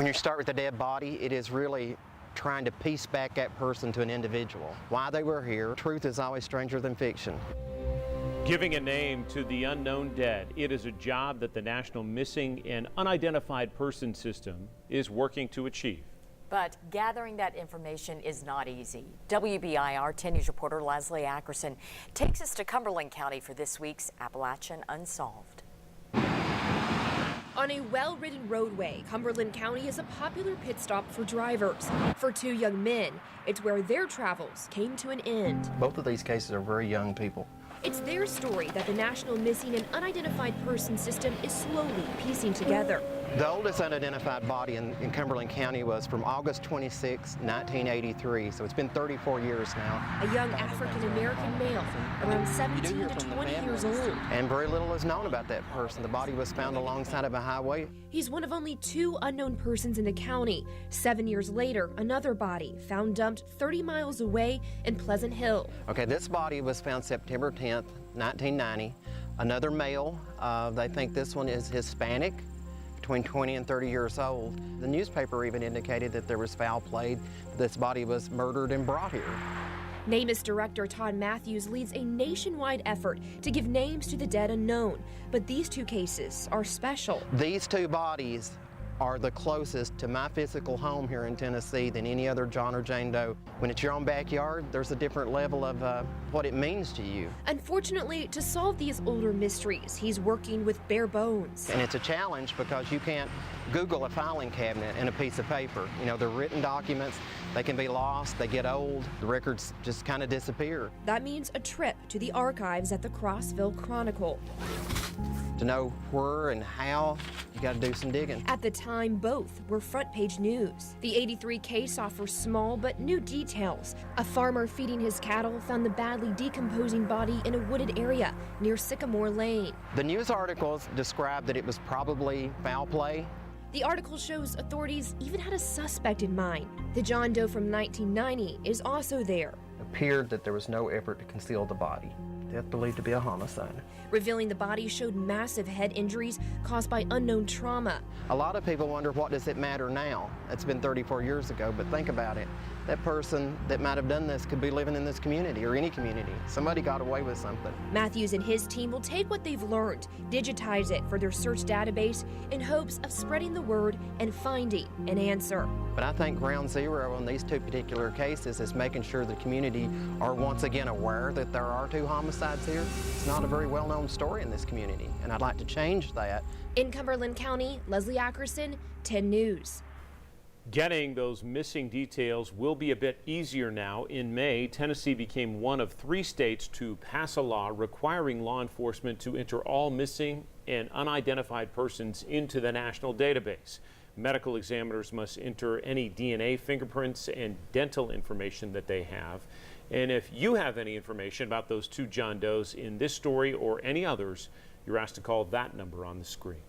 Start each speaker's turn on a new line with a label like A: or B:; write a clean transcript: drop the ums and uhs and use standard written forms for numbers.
A: When you start with a dead body, it is really trying to piece back that person to an individual. Why they were here. Truth is always stranger than fiction.
B: Giving a name to the unknown dead, it is a job that the National Missing and Unidentified Person System is working to achieve.
C: But gathering that information is not easy. WBIR 10 News reporter Leslie Ackerson takes us to Cumberland County for this week's Appalachian Unsolved.
D: On a well-ridden roadway, Cumberland County is a popular pit stop for drivers. For two young men, it's where their travels came to an end.
A: Both of these cases are very young people.
D: It's their story that the National Missing and Unidentified Person System is slowly piecing together.
A: The oldest unidentified body in Cumberland County was from August 26, 1983, so it's been 34 years now.
D: A young African-American male, around 17 to 20 years old.
A: And very little is known about that person. The body was found alongside of a highway.
D: He's one of only two unknown persons in the county. 7 years later, another body found dumped 30 miles away in Pleasant Hill.
A: Okay, this body was found September 10th, 1990. Another male, they think this one is Hispanic, between 20 and 30 years old. The newspaper even indicated that there was foul play. This body was murdered and brought here.
D: NamUs Director Todd Matthews leads a nationwide effort to give names to the dead unknown, but these two cases are special.
A: These two bodies are the closest to my physical home here in Tennessee than any other John or Jane Doe. When it's your own backyard, there's a different level of what it means to you.
D: Unfortunately, to solve these older mysteries, he's working with bare bones.
A: And it's a challenge because you can't Google a filing cabinet and a piece of paper. You know, they're written documents, they can be lost, they get old, the records just kind of disappear.
D: That means a trip to the archives at the Crossville Chronicle.
A: To know where and how, you got to do some digging.
D: At the time, both were front-page news. The 83 case offers small but new details. A farmer feeding his cattle found the badly decomposing body in a wooded area near Sycamore Lane.
A: The news articles described that it was probably foul play.
D: The article shows authorities even had a suspect in mind. The John Doe from 1990 is also there.
A: It appeared that there was no effort to conceal the body. Death believed to be a homicide.
D: Revealing the body showed massive head injuries caused by unknown trauma.
A: A lot of people wonder, what does it matter now? It's been 34 years ago, but think about it. That person that might have done this could be living in this community or any community. Somebody got away with something.
D: Matthews and his team will take what they've learned, digitize it for their search database in hopes of spreading the word and finding an answer.
A: But I think ground zero on these two particular cases is making sure the community are once again aware that there are two homicides here. It's not a very well-known story in this community, and I'd like to change that.
D: In Cumberland County, Leslie Ackerson, 10 News.
B: Getting those missing details will be a bit easier now. In May, Tennessee became one of 3 states to pass a law requiring law enforcement to enter all missing and unidentified persons into the national database. Medical examiners must enter any DNA, fingerprints, and dental information that they have. And if you have any information about those two John Does in this story or any others, you're asked to call that number on the screen.